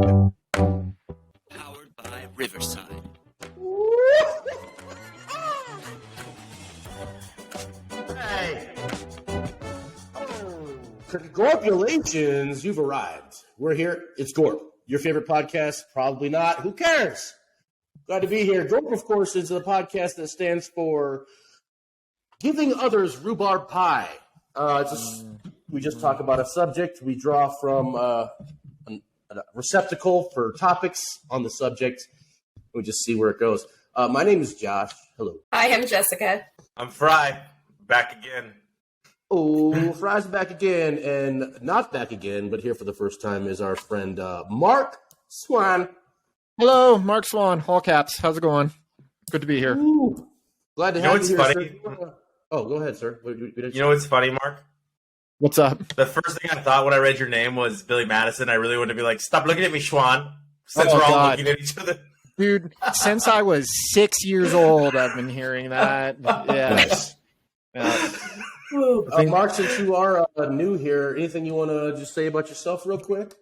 Powered by Riverside. Hey! Congratulations, you've arrived. We're here. It's Gorp. Your favorite podcast? Probably not. Who cares? Glad to be here. Gorp, of course, is a podcast that stands for Giving Others Rhubarb Pie. We just talk about a subject. We draw from a receptacle for topics on the subject. We just see where it goes. My name is Josh. Hello. Hi, I'm Jessica. I'm Fry. Back again. Oh, Fry's back again, and not back again, but here for the first time is our friend Mark Swan. Hello, Mark Swan, all caps. How's it going? Good to be here. Ooh, glad to have you here. Funny? Oh, go ahead, sir. You know what's funny, Mark? What's up? The first thing I thought when I read your name was Billy Madison. I really wanted to be like, stop looking at me, Schwan, since we're all looking at each other. Dude, since I was 6 years old, I've been hearing that. Yeah. Nice. Mark, since you are new here, anything you want to just say about yourself real quick?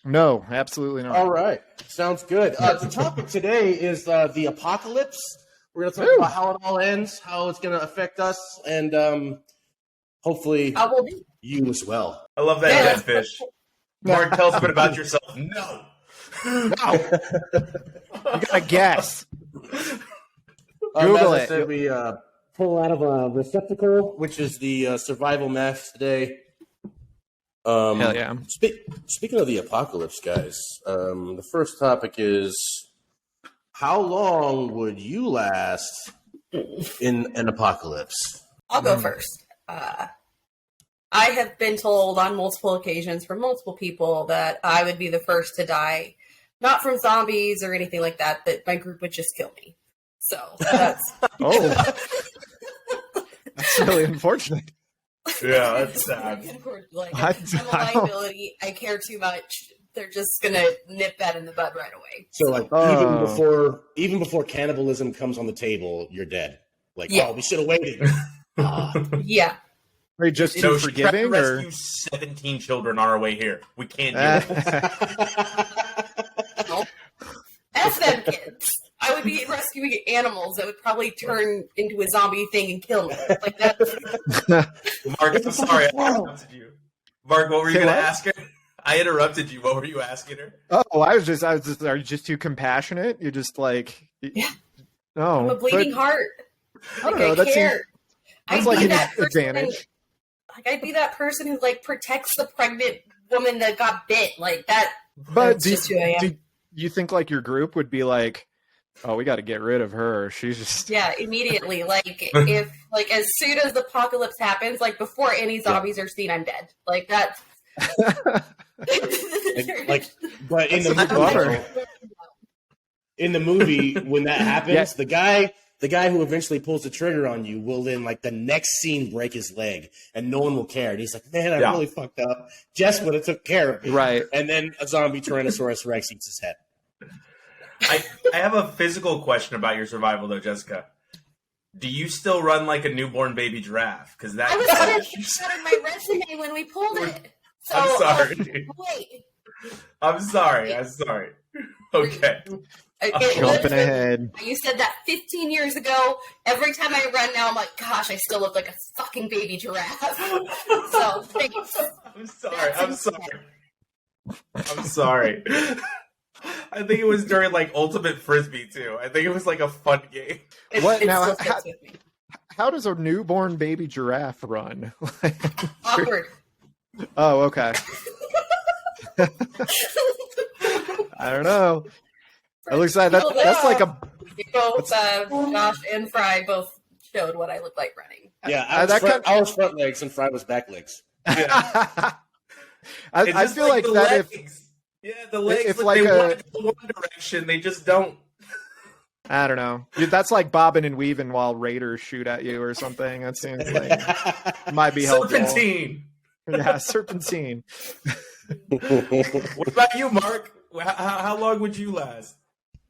No, absolutely not. All right. Sounds good. The topic today is the apocalypse. We're going to talk about how it all ends, how it's going to affect us, and hopefully you as well. I love that dead fish. Mark, tell us a bit about yourself. No. You gotta guess. Google it. Said, we pull out of a receptacle, which is the survival mask today. Hell yeah. Speaking of the apocalypse, guys, the first topic is, how long would you last in an apocalypse? I'll go first. I have been told on multiple occasions from multiple people that I would be the first to die, not from zombies or anything like that, that my group would just kill me. So that's... That's really unfortunate. Yeah, that's sad. Like, I'm a liability. I care too much. They're just going to nip that in the bud right away. So like, even before cannibalism comes on the table, you're dead. Like, we should have waited. Yeah. Are you just too forgiving? Or rescue 17 children on our way here. We can't do this. Nope. F them kids. I would be rescuing animals that would probably turn into a zombie thing and kill me. Like that. Mark, I'm sorry. I interrupted you. Mark, what were you going to ask her? I interrupted you. What were you asking her? Oh, I was just. Are you just too compassionate? You're just like. Yeah. No. I'm a bleeding heart. I don't know. That's like an advantage. Like, I'd be that person who like protects the pregnant woman that got bit, like that. But do you think like your group would be like, oh, we got to get rid of her? She's just immediately. Like if like as soon as the apocalypse happens, like before any zombies are seen, I'm dead. Like that. But in the movie, when that happens, the guy who eventually pulls the trigger on you will then, like, the next scene break his leg, and no one will care. And he's like, man, I really fucked up. Jess would have took care of me. Right. And then a zombie Tyrannosaurus Rex eats his head. I have a physical question about your survival, though, Jessica. Do you still run like a newborn baby giraffe? Because that I was going to put that in my resume when we pulled it. So, I'm sorry. Wait. I'm sorry. Okay. Jumping ahead. You said that 15 years ago. Every time I run now, I'm like, gosh, I still look like a fucking baby giraffe. So, thanks. I'm sorry. I think it was during like Ultimate Frisbee too. I think it was like a fun game. How does a newborn baby giraffe run? Awkward. Oh, okay. I don't know. It looks like that's like a. Both Josh and Fry both showed what I look like running. Yeah, I was front legs and Fry was back legs. Yeah. I feel like that legs. The legs. If they want to go one direction, they just don't. I don't know. That's like bobbing and weaving while raiders shoot at you or something. That seems like might be helpful. Serpentine. Yeah, serpentine. What about you, Mark? How long would you last?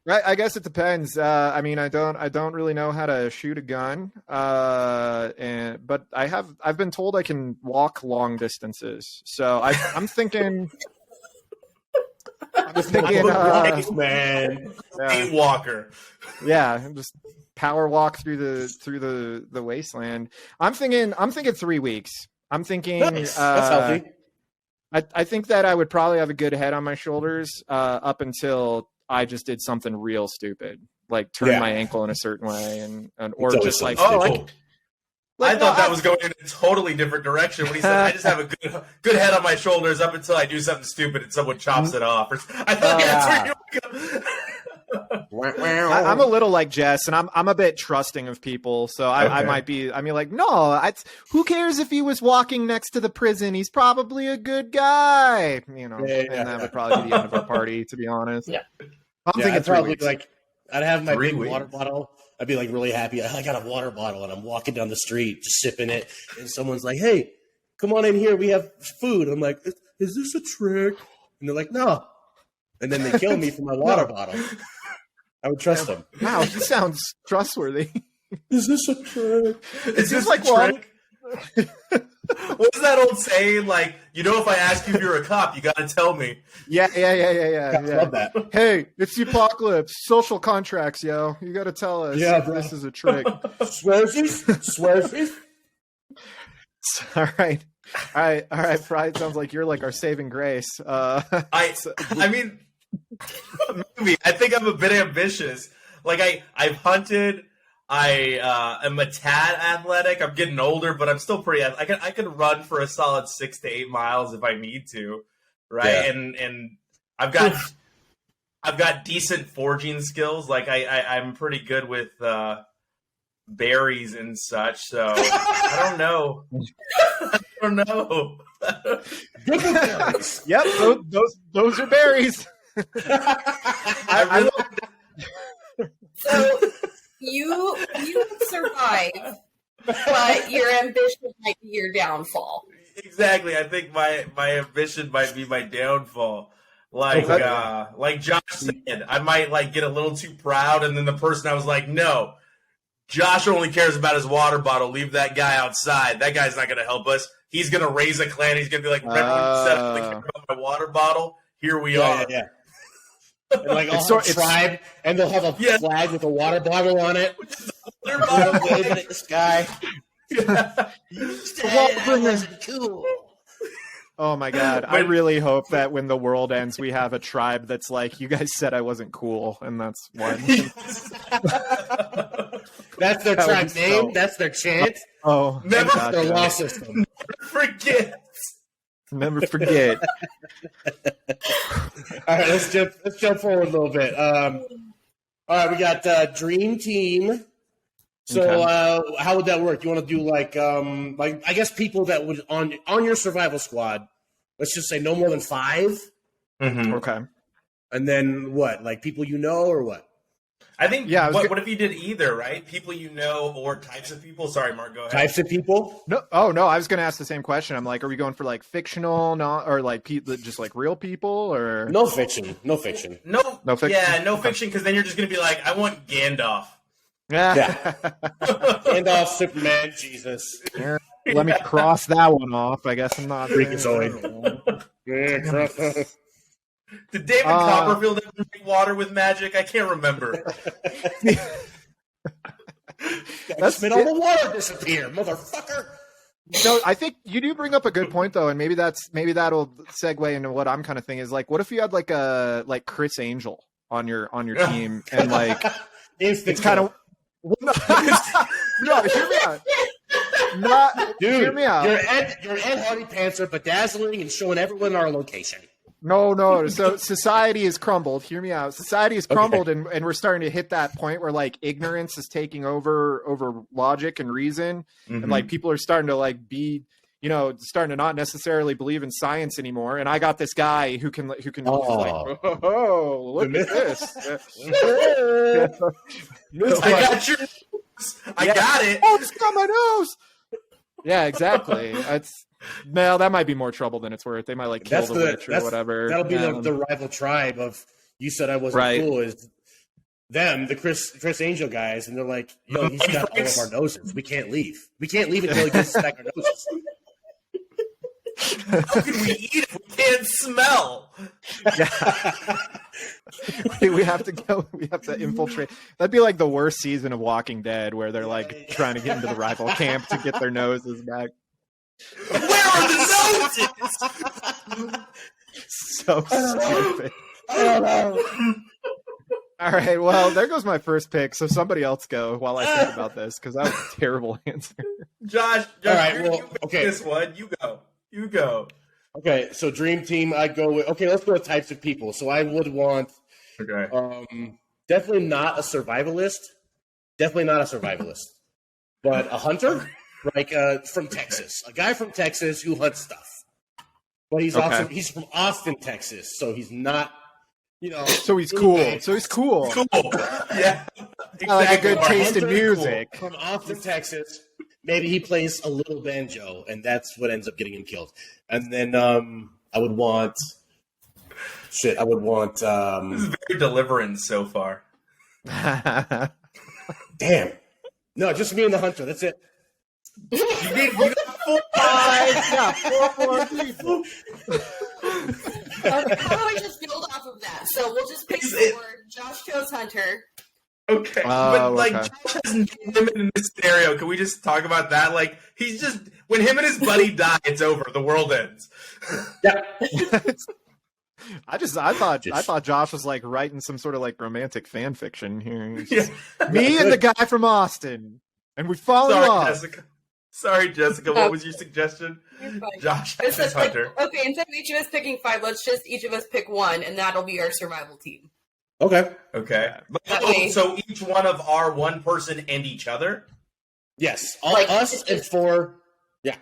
Right, I guess it depends. I mean, I don't really know how to shoot a gun, but I've been told I can walk long distances. So I'm thinking I was thinking, man. Eight walker. Yeah, just power walk through the wasteland. I'm thinking 3 weeks. I'm thinking Nice. That's healthy. I think that I would probably have a good head on my shoulders up until I just did something real stupid, like turn my ankle in a certain way, and or just like I thought that was going in a totally different direction when he said, "I just have a good head on my shoulders up until I do something stupid and someone chops it off." I thought that's where you were going. I'm a little like Jess, and I'm a bit trusting of people, so I might be. I mean, like, no, who cares if he was walking next to the prison? He's probably a good guy, and that would probably be the end of our party, to be honest. Yeah, I'm thinking I'd probably 3 weeks. like I'd have my 3 big weeks. water bottle. I'd be like really happy. I got a water bottle, and I'm walking down the street just sipping it, and someone's like, "Hey, come on in here. We have food." I'm like, "Is this a trick?" And they're like, "No." And then they kill me for my water bottle. I would trust them. Wow, he sounds trustworthy. Is this a trick? It's just like like what's that old saying? Like, if I ask you if you're a cop, you got to tell me. Yeah. I love that. Hey, it's the apocalypse. Social contracts, yo. You got to tell us if this is a trick. Swearsies? All right. Pride sounds like you're like our saving grace. I mean, maybe. I think I'm a bit ambitious. Like I've hunted. I am a tad athletic. I'm getting older, but I'm still pretty. I can run for a solid 6 to 8 miles if I need to, right? Yeah. And I've got decent foraging skills. Like I'm pretty good with berries and such. So I don't know. Yep, those are berries. So you would survive, but your ambition might be your downfall. Exactly. I think my ambition might be my downfall. Like Josh said, I might get a little too proud, and then the person I was like, no, Josh only cares about his water bottle. Leave that guy outside. That guy's not going to help us. He's going to raise a clan. He's going to be like, remember when you said I only care about my water bottle? Here we are. Yeah. And a tribe, and they'll have a flag with a water bottle on it. Water bottle waving at the sky. Cool. Oh my God. I really hope that when the world ends, we have a tribe that's like, you guys said I wasn't cool, and that's one. That's their tribe name? That's their chant? Oh, never their law system. Never forget. All right, let's jump forward a little bit. All right, we got Dream Team. So how would that work? You want to do like I guess people that would on your survival squad, let's just say no more than 5. Mm-hmm. Okay. And then what? Like people you know or what? I think, what if you did either, right? People you know or types of people? Sorry, Mark, go ahead. Types of people? No, I was going to ask the same question. I'm like, are we going for like fictional, or like just like real people, or no fiction? No fiction. No fiction. Yeah, no fiction, because then you're just going to be like, I want Gandalf. Yeah. Gandalf, Superman, Jesus. Yeah, let me cross that one off. I guess I'm not. Freakazoid. Yeah, Did David Copperfield ever make water with magic? I can't remember. That's made all the water disappear, motherfucker. No, I think you do bring up a good point though, and maybe that'll segue into what I'm kind of thinking is like, what if you had like Chris Angel on your team, and like it's kind of no, hear me out. Dude, hear me out. Your Ed Hardy pants are bedazzling and showing everyone our location. No. So society has crumbled. Hear me out. Society has crumbled, and we're starting to hit that point where like ignorance is taking over logic and reason, and like people are starting to like be, starting to not necessarily believe in science anymore. And I got this guy who can like, oh, look at this. I got your nose. I got it. Oh, it's got my nose. Yeah, exactly. That might be more trouble than it's worth. They might like kill the witch or whatever. That'll be the rival tribe of you said I wasn't cool is them, the Chris Angel guys, and they're like, yo, he's got all of our noses. We can't leave. We can't leave until he gets us back our noses. How can we eat if we can't smell? We have to go. We have to infiltrate. That'd be like the worst season of Walking Dead, where they're like trying to get into the rival camp to get their noses back. Where are the noses? So stupid. I don't know. All right, well, there goes my first pick. So somebody else go while I think about this, because that was a terrible answer. Josh, All right, you well, pick okay. this one. You go. Okay, so dream team, I'd go with. Okay, let's go with types of people. So I would want Okay. definitely not a survivalist. Definitely not a survivalist, but a hunter, like from Texas, a guy from Texas who hunts stuff. But he's also he's from Austin, Texas, so he's not, So he's cool. So he's cool. Cool. Yeah. Exactly. Like a good But taste in hunter, music. cool, from Austin, Texas. Maybe he plays a little banjo, and that's what ends up getting him killed. And then I would want. Shit, I would want. This is very Deliverance so far. Damn. No, just me and the hunter. That's it. You got 4 4 people. How about I just build off of that? So we'll just pick 4. Josh chose Hunter. Okay, but like Josh hasn't been women in this scenario. Can we just talk about that? Like he's just when him and his buddy die, it's over. The world ends. Yeah. I thought Josh was like writing some sort of like romantic fan fiction here. Me and the guy from Austin, and we fall in love. Sorry, Jessica. What was your suggestion? Josh is Hunter. Okay, instead of each of us picking 5, let's just each of us pick 1, and that'll be our survival team. Okay. So each one of our one person and each other? Yes. Us and 4. Yeah.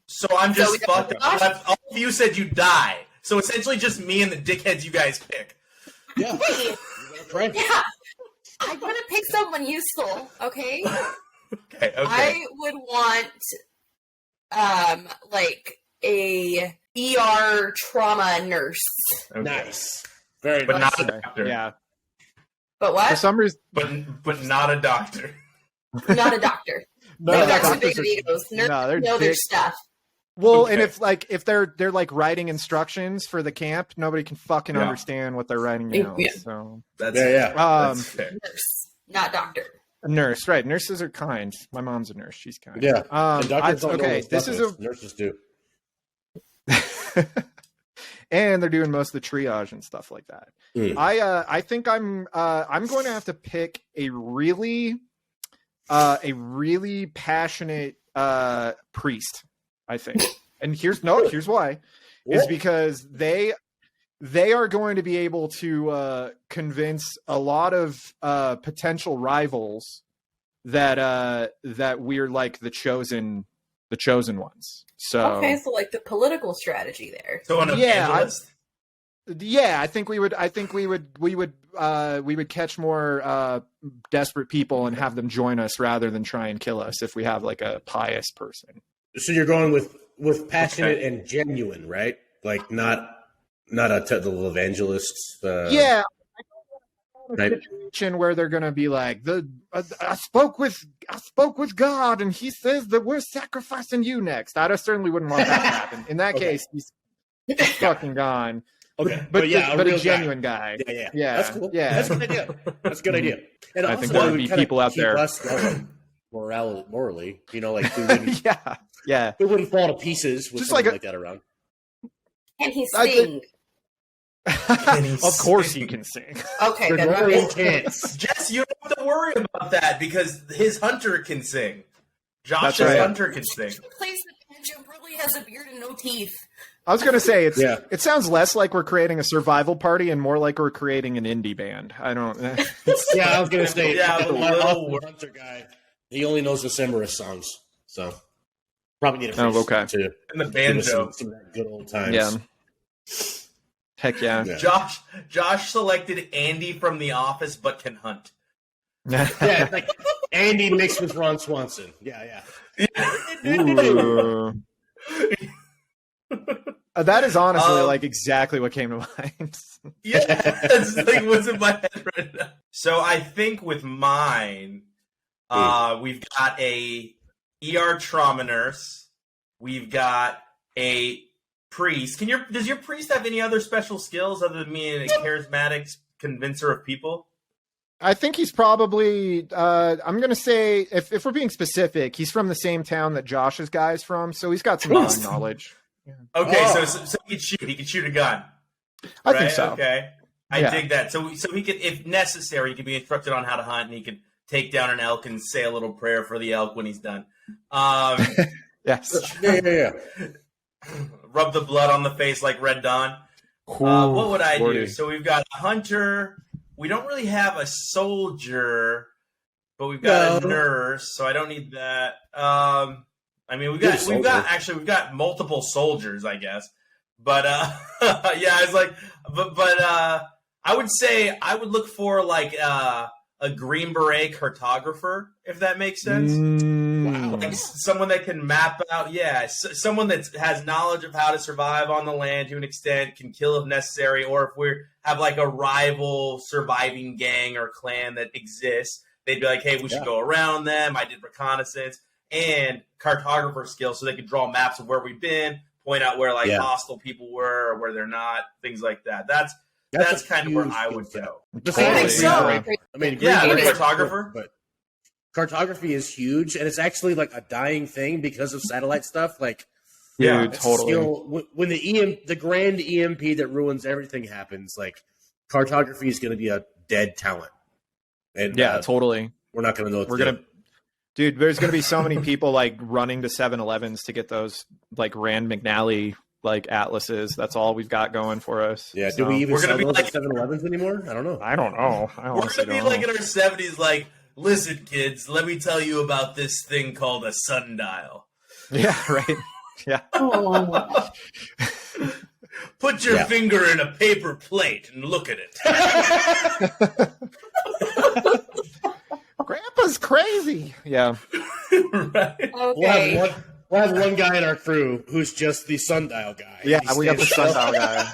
So I'm just fucked up. All of you said you die. So essentially just me and the dickheads you guys pick. Yeah. Wait. Yeah. I'm going to pick someone useful, okay? Okay. I would want, like, a ER trauma nurse. Okay. Nice. Very But nice. not a doctor. Yeah. But what? For some reason, But not a doctor. Not a doctor. no, They've the got some doctors big are- egos. Nurses they're know their dicks. stuff. Well, Okay. and if they're like writing instructions for the camp, nobody can fucking understand what they're writing down. Yeah. So That's um, that's fair. Nurse, not doctor. a nurse, right? Nurses are kind. My mom's a nurse. She's kind. Yeah. I, And doctors don't know okay. what This stuff is a nurses do. and they're doing most of the triage and stuff like that. I think I'm going to have to pick a really passionate priest, I think. And here's why. Is because they are going to be able to convince a lot of potential rivals that we're like the chosen ones. So Okay, so like the political strategy there. So an evangelist? I think we would catch more desperate people and have them join us rather than try and kill us if we have like a pious person. So you're going with passionate and genuine, right? Like not a total evangelist. Yeah. Right. Situation where they're going to be like, I spoke with God and he says that we're sacrificing you next. I certainly wouldn't want that to happen. In that case, he's fucking gone. Okay, But a a real genuine guy. Yeah. That's cool. Yeah. That's a good idea. That's a good idea. And I also, think there would it be kinda people out keep there. us going morally, like we wouldn't, Yeah. we wouldn't fall to pieces with Just something like like that around. Can he I sing? Of course he can sing. Okay, Good then morning, kids. Jess, you don't have to worry about that because his hunter can sing. Josh's That's right. hunter can sing. he plays the banjo, probably has a beard and no teeth. I was going to say Yeah. it sounds less like we're creating a survival party and more like we're creating an indie band. I don't Yeah, I was gonna say, Yeah, the a little Austin Hunter guy. He only knows the Semmerus songs, so probably need a Oh, priest okay. to And the give us banjo. some of that good old times. Yeah. Heck yeah. Yeah. Josh selected Andy from The Office, but can hunt. Yeah, like Andy mixed with Ron Swanson. Yeah. Ooh. That is honestly Um, like exactly what came to mind. Yeah, that's like what's in my head right now. So I think with mine, we've got a ER trauma nurse, we've got a priest. Does your priest have any other special skills other than being a charismatic convincer of people? I think he's probably, I'm going to say, if we're being specific, he's from the same town that Josh's guy's from, so he's got some gun knowledge. Okay, so he can shoot. He can shoot a gun. I think so. Okay. I dig that. So he could, if necessary, he could be instructed on how to hunt, and he could take down an elk and say a little prayer for the elk when he's done. Yes. Yeah. Rub the blood on the face like Red Dawn. What would I do? So we've got a hunter. We don't really have a soldier, but we've got a nurse, so I don't need that. We've got multiple soldiers, I guess. But yeah, it's like, but I would say I would look for like a Green Beret cartographer, if that makes sense. Wow. Like someone that can map out, someone that has knowledge of how to survive on the land to an extent, can kill if necessary, or if we have like a rival surviving gang or clan that exists, they'd be like, hey, we should go around them. I did reconnaissance and cartographer skills so they could draw maps of where we've been, point out where like hostile people were or where they're not, things like that. That's kind of where I would go. I think so. I mean, cartographer. But cartography is huge, and it's actually like a dying thing because of satellite stuff. Like, totally. When the grand EMP that ruins everything happens, like cartography is going to be a dead talent. And totally. We're not going to know. Dude, there's going to be so many people like running to 7-Elevens to get those like Rand McNally like atlases. That's all we've got going for us. Yeah. Do we even sell those at 7-Elevens anymore? I don't know. I don't know. We're going to be like in our 70s, like, listen, kids, let me tell you about this thing called a sundial. Yeah, right. Yeah. Put your finger in a paper plate and look at it. Grandpa's crazy. Yeah. Right. Okay. We'll have one guy in our crew who's just the sundial guy. Yeah, we got the sundial guy.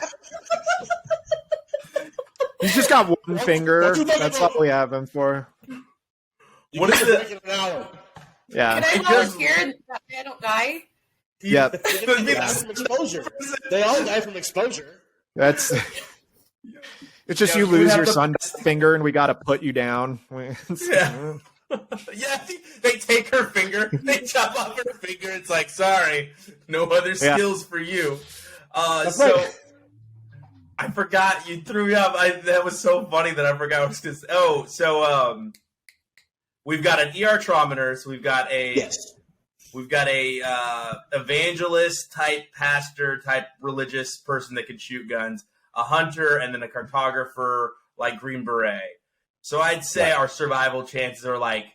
He's just got one finger. That's all we have him for. What is it? Yeah. Can I volunteer that I don't die? Yeah. From exposure. They all die from exposure. It's just you lose your sundial finger and we got to put you down. Yeah. Yeah, they take her finger, they chop off her finger. It's like, sorry, no other skills for you. So I forgot, you threw me off. That was so funny that I forgot. We've got an ER trauma nurse. We've got a evangelist type, pastor type, religious person that can shoot guns, a hunter, and then a cartographer like Green Beret. So I'd say our survival chances are like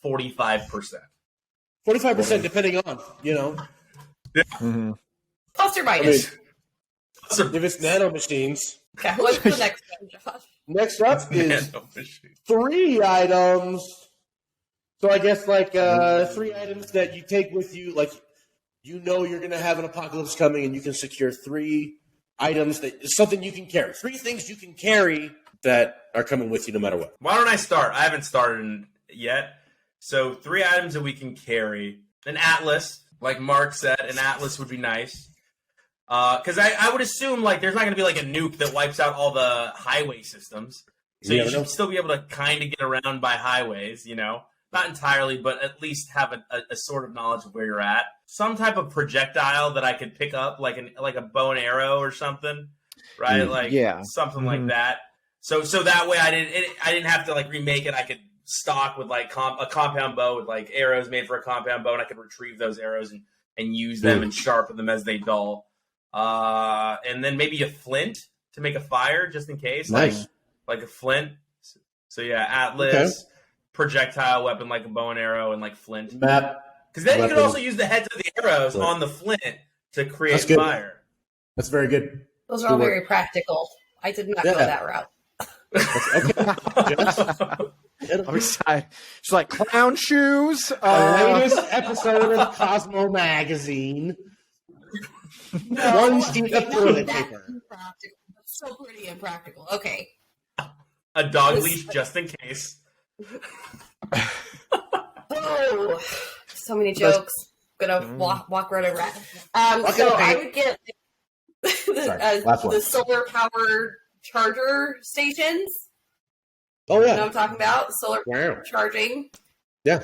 45%. 45% depending on, Mm-hmm. Plus or minus. If it's nanomachines. Okay, what's the next one, Josh? Next up is 3 items. So I guess like 3 items that you take with you, like you're going to have an apocalypse coming and you can secure 3 items that is something you can carry. 3 things you can carry that are coming with you no matter what. Why don't I start? I haven't started yet. So 3 items that we can carry. An atlas, like Mark said, an atlas would be nice. Because I would assume like there's not going to be like a nuke that wipes out all the highway systems. So you should still be able to kind of get around by highways, Not entirely, but at least have a sort of knowledge of where you're at. Some type of projectile that I could pick up, like a bow and arrow or something, right? Something like that. So that way I didn't have to like remake it. I could stock with like a compound bow with like arrows made for a compound bow, and I could retrieve those arrows and use them and sharpen them as they dull. And then maybe a flint to make a fire just in case, like a flint. So yeah, atlas, projectile weapon like a bow and arrow, and like flint. Map. Because then you could also use the heads of the arrows on the flint to create fire. That's very good. Those are all very practical. I did not go that route. I'm excited. She's like clown shoes. Latest episode of Cosmo Magazine. One sheet of toilet paper. So pretty impractical. Okay. A dog leash just in case. Oh, so many jokes. gonna walk right over that. Okay. I would get last one. the solar powered charger stations. Oh You know yeah. what I'm talking about? Solar Wow. charging. Yeah.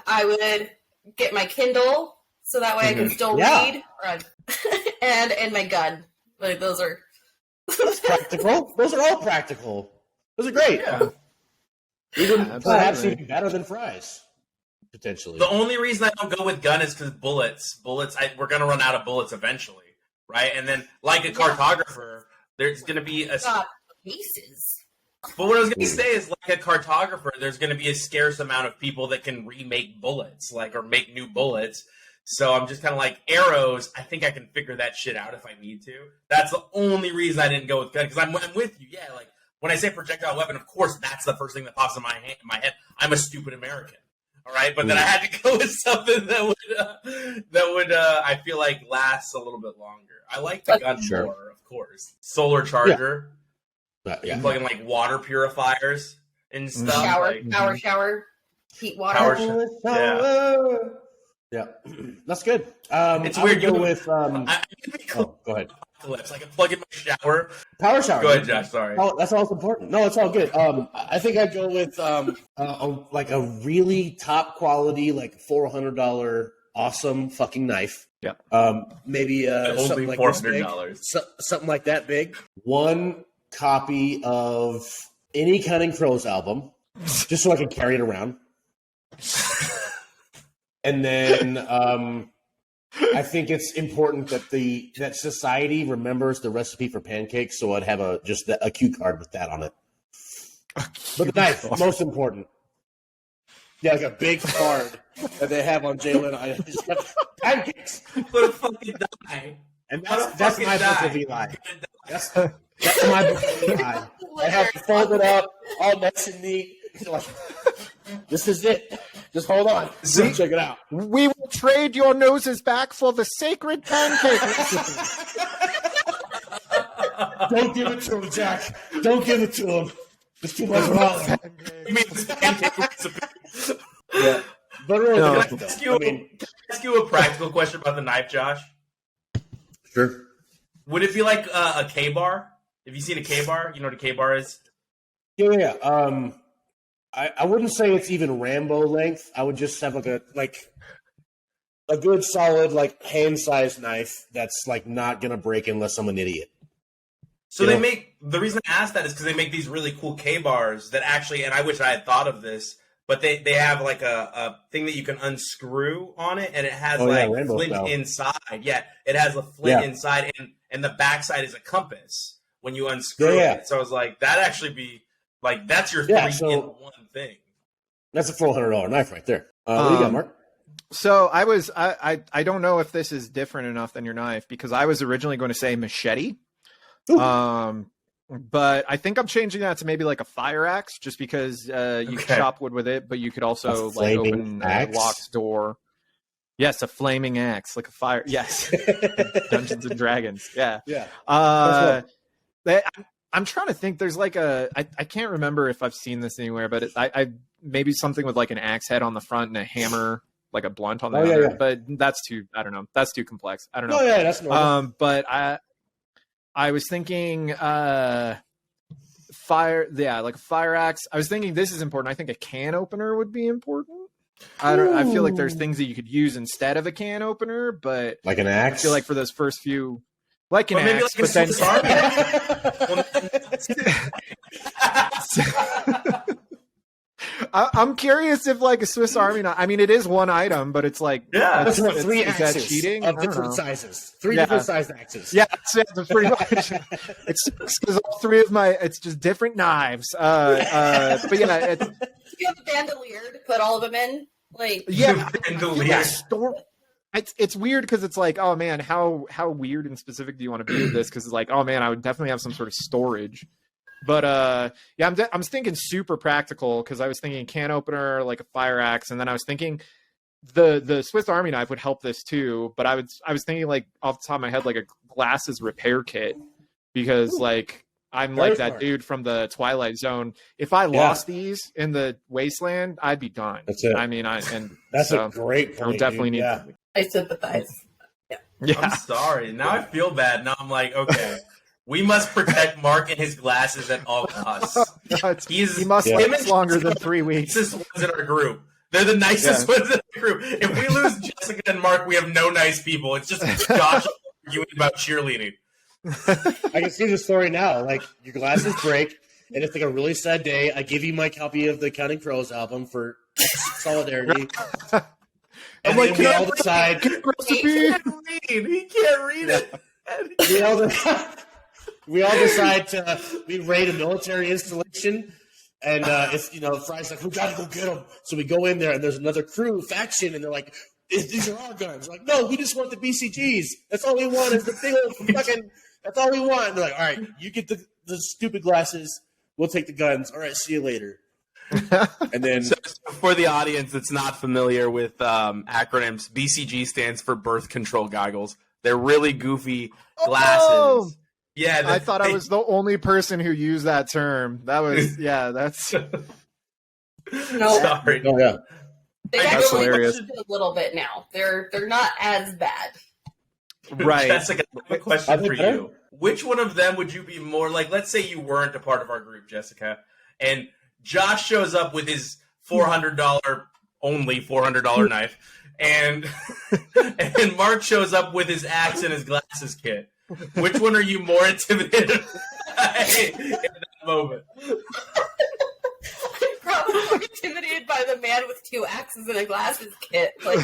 I would get my Kindle so that way I can still Yeah. read, and my gun. Like those are Practical. Those are all practical. Those are great. Yeah. Even perhaps even better than fries, potentially. The only reason I don't go with gun is because bullets. We're gonna run out of bullets eventually, right? And then, like a cartographer, there's gonna be a. pieces. But what I was gonna say is, like a cartographer, there's gonna be a scarce amount of people that can remake bullets, or make new bullets. So I'm just kind of like arrows. I think I can figure that shit out if I need to. That's the only reason I didn't go with gun, because I'm with you. Yeah, like when I say projectile weapon, of course that's the first thing that pops in my head. I'm a stupid American, all right. But then I had to go with something that would I feel like last a little bit longer. I like the gun more, of course. Solar charger. You plug in like water purifiers and stuff. Shower, heat water. Yeah, that's good. It's I weird. Would go with. Go ahead. I can plug in my shower. Power shower. Go ahead, Josh. Sorry. Oh, that's all important. No, it's all good. I think I'd go with like a really top quality, like $400 awesome fucking knife. Yeah. Maybe something like $400. Something like that big. One copy of any Counting Crows album, just so I can carry it around. And then I think it's important that society remembers the recipe for pancakes, so I'd have just a cue card with that on it. But the knife, most important. Yeah, like a big card that they have on Jalen. I just have pancakes. Put a fucking die. And that's my book of Eli. That's my book of Eli. I have to fold it up, all nice and neat. Like, this is it. Just hold on. Check it out. We will trade your noses back for the sacred pancake. Don't give it to him, Jack. Don't give it to him. It's too much volume. You mean this pancake recipe? Yeah. But really, Can I ask you a practical question about the knife, Josh? Sure. Would it be like a K-bar? Have you seen a K-bar? You know what a K-bar is? Yeah. I wouldn't say it's even Rambo length. I would just have a good solid hand-sized knife that's not gonna break unless I'm an idiot. So the reason I asked that is because they make these really cool K-bars that actually, and I wish I had thought of this, but they have like a thing that you can unscrew on it, and it has flint style inside. Yeah, it has a flint inside, and the backside is a compass when you unscrew it. So I was like, that actually be that's your 3 in 1 thing. That's a $400 knife right there. What do you got, Mark? So I don't know if this is different enough than your knife, because I was originally going to say machete. But I think I'm changing that to maybe like a fire axe, just because you can chop wood with it, but you could also open a locked door. Yes, a flaming axe, like a fire. Yes, Dungeons and Dragons. Yeah. I'm trying to think. There's I can't remember if I've seen this anywhere, but I maybe something with like an axe head on the front and a hammer, like a blunt on the other. Yeah. But that's too. I don't know. That's too complex. I don't know. Oh yeah, that's normal. But I was thinking fire. Yeah, like a fire axe. I was thinking this is important. I think a can opener would be important. I feel like there's things that you could use instead of a can opener, but like an axe. I feel like for those first few. Like an axe, but then I'm curious if like a Swiss Army knife. I mean, it is one item, but it's like that's 3 axes is that cheating? Of different sizes. 3 different sized axes. Yeah, that's pretty much. It's because all 3 of it's just different knives. But yeah, you have a bandolier to put all of them in. It's weird because it's like, oh man, how weird and specific do you want to be with this? Because it's like, oh man, I would definitely have some sort of storage. But I'm thinking super practical, because I was thinking can opener, like a fire axe, and then I was thinking the Swiss Army knife would help this too. But I was thinking like off the top of my head, like a glasses repair kit, because like I'm Very like that smart. dude from the Twilight Zone. If I lost these in the wasteland, I'd be done. That's it. I mean, That's a great point. I would definitely dude. need. I sympathize. Yeah. I'm sorry. Now I feel bad. Now I'm like, okay, we must protect Mark and his glasses at all costs. He must last longer than 3 weeks. Nicest ones in our group. They're the nicest ones in the group. If we lose Jessica and Mark, we have no nice people. It's just Josh arguing about cheerleading. I can see the story now. Like, your glasses break, and it's like a really sad day. I give you my copy of the Counting Crows album for solidarity. And I'm like, then we all decide. He can't read it. We all decide to raid a military installation, and it's Fry's like, we gotta go get them. So we go in there, and there's another crew faction, and they're like, these are our guns. We're like, no, we just want the BCGs. That's all we want is the big old fucking. That's all we want. And they're like, all right, you get the stupid glasses. We'll take the guns. All right, see you later. And then, so for the audience that's not familiar with acronyms, BCG stands for birth control goggles. They're really goofy glasses. Oh! Yeah, I thought I was the only person who used that term. That was that's No, sorry. oh yeah, they That's actually hilarious. changed it a little bit now. They're not as bad. right. Jessica, I have a question Are they for better? you. Which one of them would you be more like? Let's say you weren't a part of our group, Jessica, and Josh shows up with his only $400 knife, and and Mark shows up with his axe and his glasses kit. Which one are you more intimidated by in that moment? I'm probably intimidated by the man with 2 axes and a glasses kit. Like,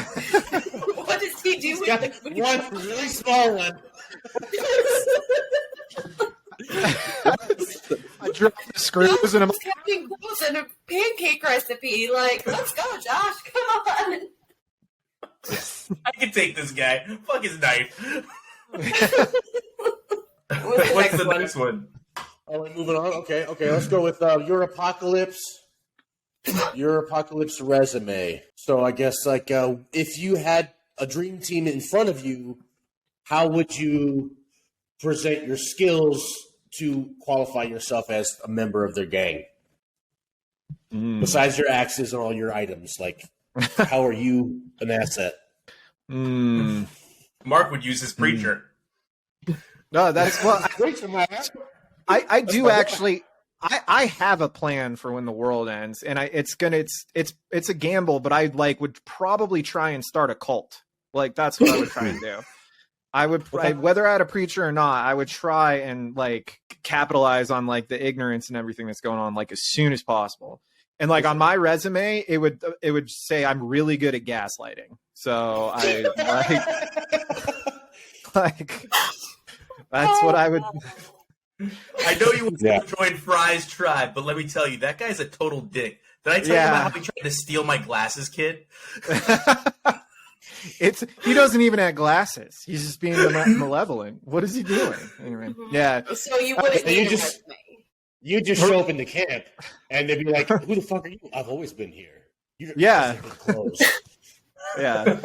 what does he do with got the one really small one. I dropped the screws and I'm Counting Crows and a pancake recipe. Like, let's go, Josh. Come on. I can take this guy. Fuck his knife. What's What's the next one? Oh, we're moving on. Okay. Let's go with your apocalypse. Your apocalypse resume. So I guess if you had a dream team in front of you, how would you present your skills to qualify yourself as a member of their gang? Besides your axes and all your items, how are you an asset? Mark would use his preacher. No, that's what I do my actually. I have a plan for when the world ends, and it's a gamble, but I would probably try and start a cult. Like that's what I would try and do. Whether I had a preacher or not, I would try and capitalize on the ignorance and everything that's going on as soon as possible. And on my resume, it would say I'm really good at gaslighting. So I that's what I would. I know you want to join Fry's tribe, but let me tell you, that guy's a total dick. Did I tell you about how he tried to steal my glasses kit? He doesn't even have glasses. He's just being malevolent. What is he doing? Anyway, yeah. So you wouldn't need a resume. You just show up in the camp, and they'd be like, "Who the fuck are you? I've always been here." Yeah. Yeah.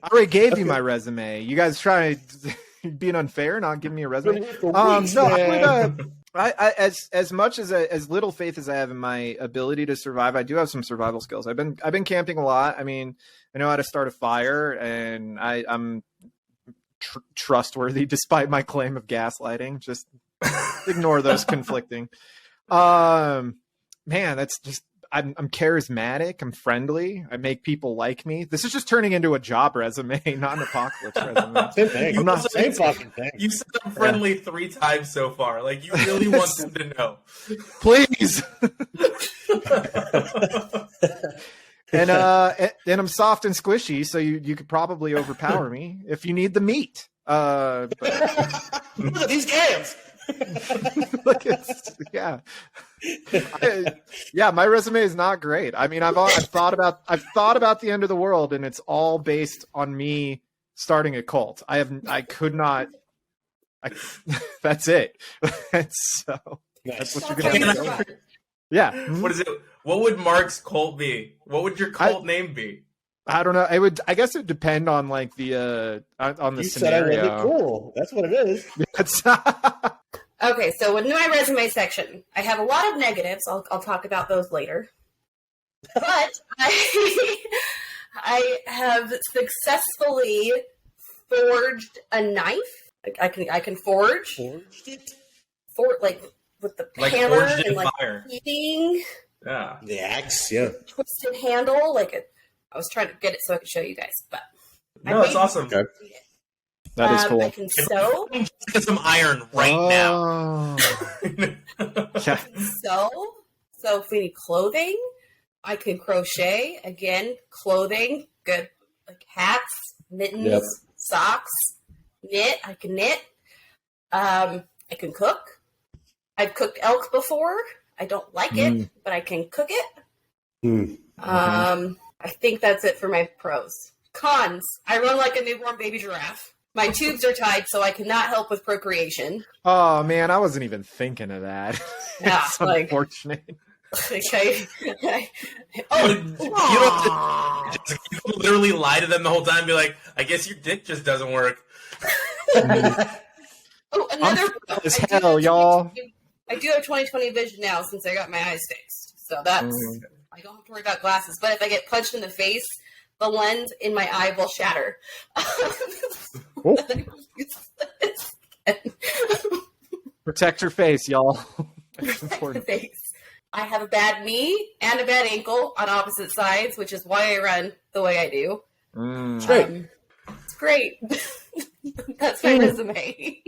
I already gave you my resume. You guys trying to being unfair, not giving me a resume. As much as little faith as I have in my ability to survive, I do have some survival skills. I've been camping a lot. I mean, I know how to start a fire, and I'm trustworthy despite my claim of gaslighting. Just ignore those conflicting. Man, that's just. I'm charismatic. I'm friendly. I make people like me. This is just turning into a job resume, not an apocalypse resume. Same thing. I'm not same fucking thing. You said I'm friendly 3 times so far. You really want them to know. Please. And I'm soft and squishy, so you could probably overpower me if you need the meat. Look at these games. My resume is not great. I mean, I've thought about the end of the world, and it's all based on me starting a cult. That's it. So that's what you're gonna do. Yeah. What is it? What would Mark's cult be? What would your cult name be? I don't know. I guess it would depend on the on the You scenario. said I really cool. That's what it is. Okay, so in my resume section, I have a lot of negatives. I'll talk about those later. But I have successfully forged a knife. I can forge. Forged it? Like with the Like hammer forged it and in like fire. heating, Yeah. The axe, yeah. twisted handle. I was trying to get it so I could show you guys, but No, it's awesome. Okay. That is I cool. can sew. Get some iron right now. Yeah. So if we need clothing, I can crochet. Again, clothing, good, like hats, mittens, Yep. socks, knit. I can knit. I can cook. I've cooked elk before. I don't like it, but I can cook it. Mm. I think that's it for my pros. Cons, I run like a newborn baby giraffe. My tubes are tied, so I cannot help with procreation. Oh man, I wasn't even thinking of that. Yeah, It's like- unfortunate. Okay. You can literally lie to them the whole time and be like, I guess your dick just doesn't work. Oh, another I'm as I do hell, have y'all. I do have 20/20 vision now since I got my eyes fixed. So that's I don't have to worry about glasses. But if I get punched in the face, the lens in my eye will shatter. Protect your face, y'all. That's The important. face. I have a bad knee and a bad ankle on opposite sides, which is why I run the way I do. Great. It's great. That's my resume.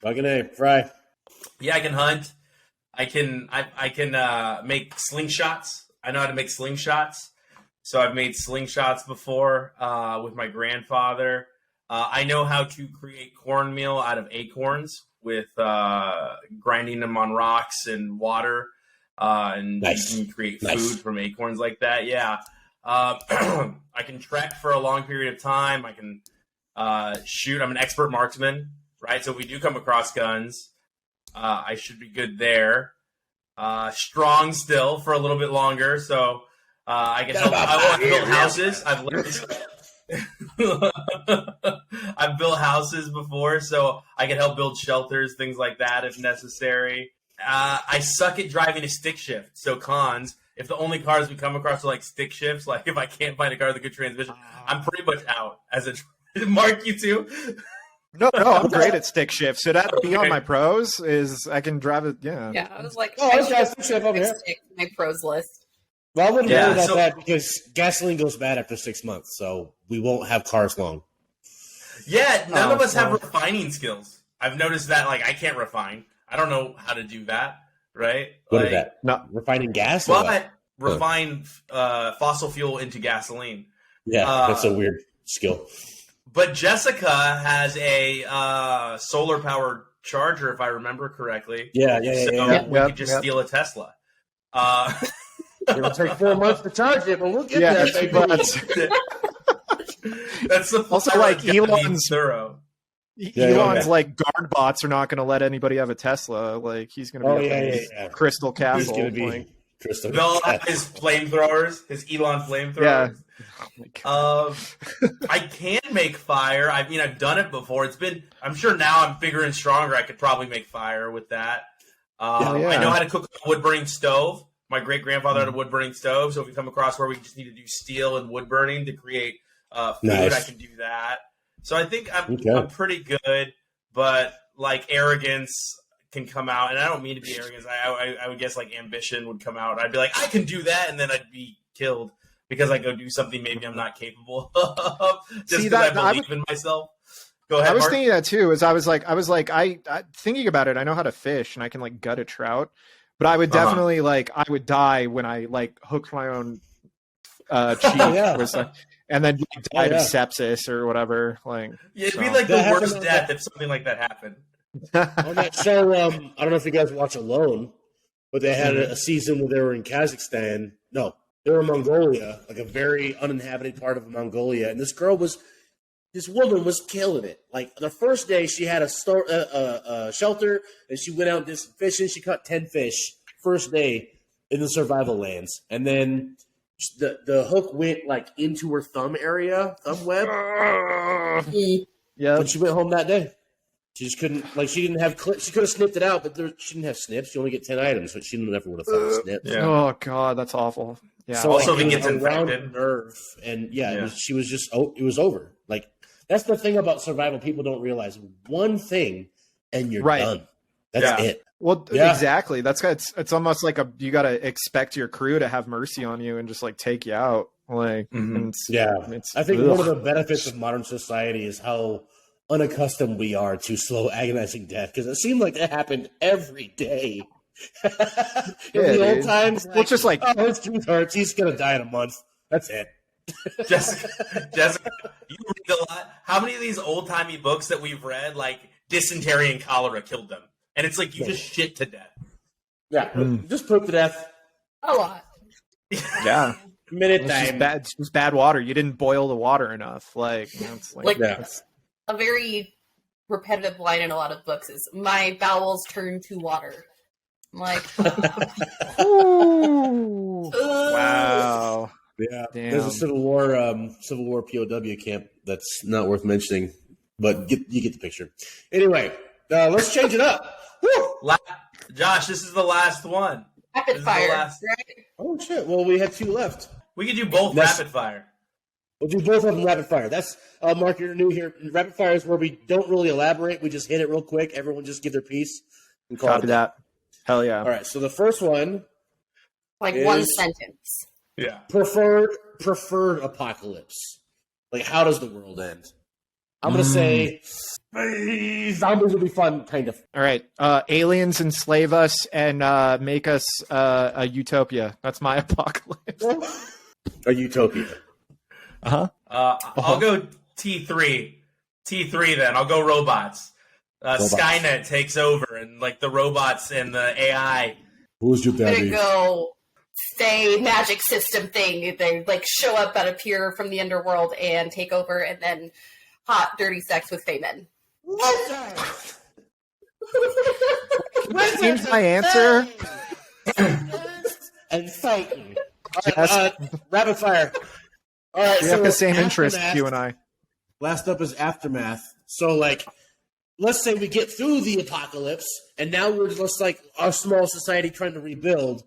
Fucking A. Fry. Yeah, I can hunt. I can make slingshots. I know how to make slingshots. So I've made slingshots before with my grandfather. I know how to create cornmeal out of acorns with grinding them on rocks and water. And Nice. you can create Nice. food from acorns like that. Yeah. I can trek for a long period of time. I can shoot. I'm an expert marksman, right? So if we do come across guns, I should be good there. Strong still for a little bit longer, so I can help. I've built houses. I've I've built houses before, so I can help build shelters, things like that if necessary. I suck at driving a stick shift, so cons. If the only cars we come across are like stick shifts, like if I can't find a car with a good transmission, I'm pretty much out as a. Mark, you too. No, I'm great at stick shift. So that'd be on Okay. my pros. Is I can drive it. Yeah. Yeah, I was like, Oh, I that's should nice. have That's nice over here. my pros list. Well, I wouldn't Yeah, worry about so- that because gasoline goes bad after 6 months, so we won't have cars long. Yeah, none of us have well. refining skills. I've noticed that, like, I can't refine. I don't know how to do that, right? What like, is that? No. Refining gas? Or what? But refine fossil fuel into gasoline. Yeah, that's a weird skill. But Jessica has a solar-powered charger, if I remember correctly. Yeah. So we Yep, could just yep. steal a Tesla. It'll take 4 months to charge it, but we'll get Yeah, there, baby. but That's the Also, like, gotta be Elon's- thorough. Elon's like guard bots are not going to let anybody have a Tesla. Like he's going to be Oh, up yeah, in yeah, his yeah. Crystal He's Castle. going to be like, Crystal. They'll have his flamethrowers, his Elon flamethrowers. Yeah. Oh my God. I can make fire. I mean, I've done it before. I'm sure now I'm bigger and stronger. I could probably make fire with that. Yeah. I know how to cook a wood burning stove. My great grandfather had a wood burning stove. So if we come across where we just need to do steel and wood burning to create food, Nice. I can do that. So I think Okay. I'm pretty good, but like arrogance can come out, and I don't mean to be arrogant. I would guess like ambition would come out. I'd be like, I can do that, and then I'd be killed because I go do something maybe I'm not capable of just See, because that- I I believe in myself. Go ahead, I was Mark. thinking that too. Is I was thinking about it. I know how to fish and I can like gut a trout, but I would definitely I would die when I like hooked my own cheek. Yeah. Was like, and then died yeah. of sepsis or whatever. Like, Yeah, it'd be so- like the That happened worst on death that- if something like that happened. On that show, I don't know if you guys watch Alone, but they had Mm-hmm. a season where they were in Kazakhstan. No, they were in Mongolia, like a very uninhabited part of Mongolia. And this woman was killing it. Like the first day, she had a shelter, and she went out and did some fishing. She caught 10 fish first day in the survival lands, and then the hook went like into her thumb web, Mm. yeah. but she went home that day. She just couldn't, like, she didn't have clips. She could have snipped it out, but she didn't have snips. She only get 10 items, so she never would have thought of snips. Yeah. Oh god, that's awful. Yeah. So Also, like, if it gets around infected. nerve, and she was just, it was over. Like, that's the thing about survival. People don't realize one thing, and you're done. That's it. Well, exactly. It's almost like you got to expect your crew to have mercy on you and just like take you out. Like, I think one of the benefits of modern society is how unaccustomed we are to slow, agonizing death, because it seemed like it happened every day. In the old times, well, just like his tooth hurts, he's gonna die in a month. That's it. Jessica, you read a lot. How many of these old timey books that we've read, like dysentery and cholera, killed them, and it's like you just shit to death. Yeah, just poop to death. A lot. Yeah. Minute time. It's just bad water. You didn't boil the water enough. Like, it's a very repetitive line in a lot of books is "my bowels turn to water." I'm like, wow. Yeah, damn. There's a Civil War POW camp that's not worth mentioning, but you get the picture. Anyway, let's change it up. Woo! Josh, this is the last one. Rapid fire, right? Oh shit! Well, we had 2 left. We could do both rapid fire. We'll do both of them rapid fire. That's Mark, you're new here. Rapid fire is where we don't really elaborate. We just hit it real quick. Everyone just give their piece and call Copy it that. Hell yeah! All right. So the first one, Like one sentence. Yeah. preferred apocalypse. Like, how does the world end? I'm gonna say zombies would be fun, kind of. All right, aliens enslave us and make us a utopia. That's my apocalypse. A utopia. I'll go T3. T3 then. I'll go robots. Skynet takes over, and like the robots and the AI. Who's your I'm gonna daddy? go Fey magic system thing. They like show up and appear from the underworld and take over, and then hot, dirty sex with Fey men. Seems my answer. And fighting. All right, rapid fire. All right, We have the same interest, you and I. Last up is aftermath. So, like, let's say we get through the apocalypse, and now we're just like our small society trying to rebuild.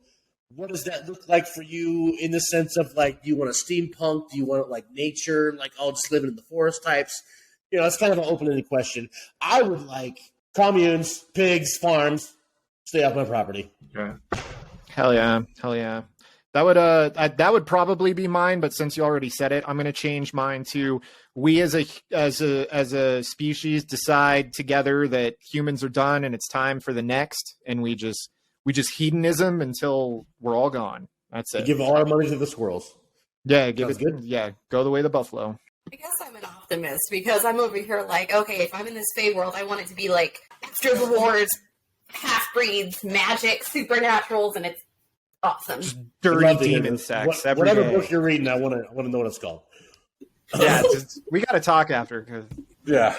What does that look like for you in the sense of, like, do you want a steampunk? Do you want, like, nature, like, all just living in the forest types? You know, that's kind of an open-ended question. I would like communes, pigs, farms, stay off my property. Okay. Hell yeah. That would probably be mine, but since you already said it, I'm going to change mine to we as a species decide together that humans are done and it's time for the next, and we just hedonism until we're all gone. That's it. Give all our money to the squirrels. Yeah, Good. Yeah, go the way of the buffalo. I guess I'm an optimist because I'm over here like, okay, if I'm in this Fey world, I want it to be like after the wars, half-breeds, magic, supernaturals, and it's awesome. Just dirty Love to hear demon this. sex. Whatever every day. book you're reading, I want to know what it's called. Yeah, we got to talk after. 'Cause... Yeah.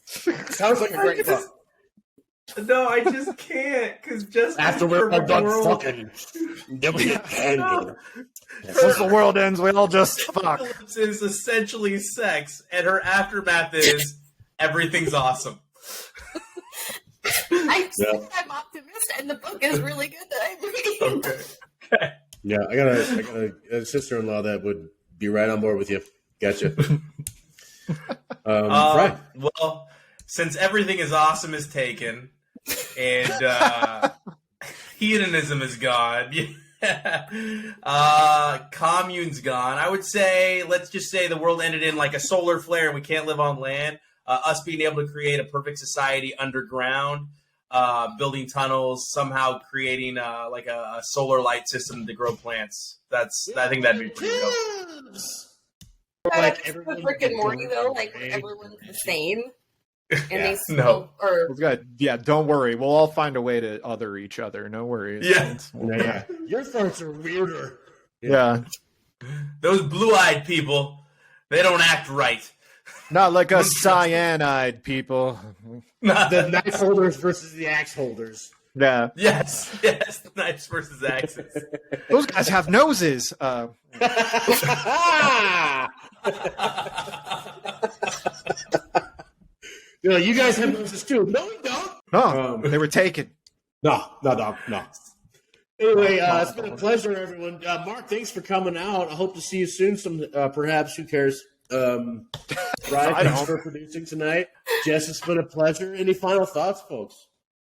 Sounds like a great book. No, I just can't because just After we're all done fucking, then we get candy. Once the world ends, we all just fuck. Apocalypse is essentially sex, and her aftermath is everything's awesome. I'm optimistic, and the book is really good that I'm reading. Okay. Yeah, I got a sister-in-law that would be right on board with you. Gotcha. Right. Well, since everything is awesome is taken, and hedonism is gone, commune's gone. I would say, let's just say the world ended in like a solar flare and we can't live on land. Us being able to create a perfect society underground, building tunnels, somehow creating like a solar light system to grow plants. I think that'd be pretty dope. Like Rick and Morty though, like everyone's the same, and they No. or Good. Yeah, don't worry. We'll all find a way to other each other. No worries. Yeah. Yeah. Your thoughts are weirder. Yeah. Those blue-eyed people, they don't act right. Not like us cyan-eyed people. The knife holders versus the axe holders. Yeah. Yes, knives versus axes. Those guys have noses. You guys have noses too. No, we don't. No, they were taken. No. Anyway, it's been a pleasure, everyone. Mark, thanks for coming out. I hope to see you soon. Perhaps, who cares? Ryan, thanks for producing tonight. Jess, it's been a pleasure. Any final thoughts, folks?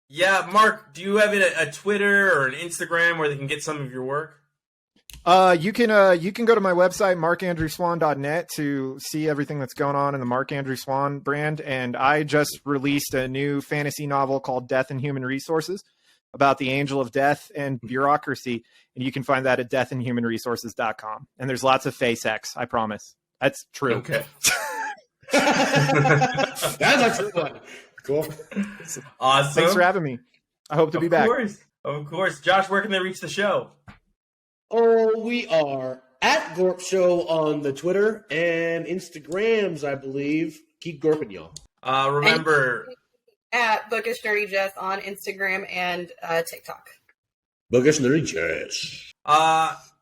Yeah, Mark, do you have a Twitter or an Instagram where they can get some of your work? You can go to my website, markandrewswan.net, to see everything that's going on in the Mark Andrew Swan brand. And I just released a new fantasy novel called Death and Human Resources about the angel of death and bureaucracy. And you can find that at deathandhumanresources.com. And there's lots of face X, I promise. That's true. Okay. That's a true one. Cool. Awesome. Thanks for having me. I hope to be back. Of course. Josh, where can they reach the show? Oh, we are at Gorp Show on the Twitter and Instagrams, I believe. Keep gorping, y'all. Remember... At Bookish Nerdy Jess on Instagram and TikTok. Bookish Nerdy Jess.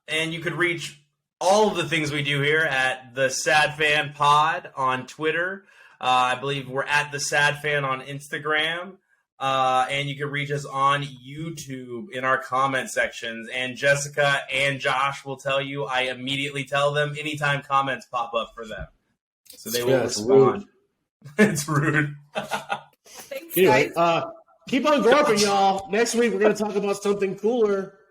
And you could reach all of the things we do here at the Sad Fan Pod on Twitter. I believe we're at the Sad Fan on Instagram. And you can reach us on YouTube in our comment sections. And Jessica and Josh will tell you. I immediately tell them anytime comments pop up for them. So they will respond. It's rude. Thanks, anyway, guys. keep on gorping, y'all. Next week, we're going to talk about something cooler.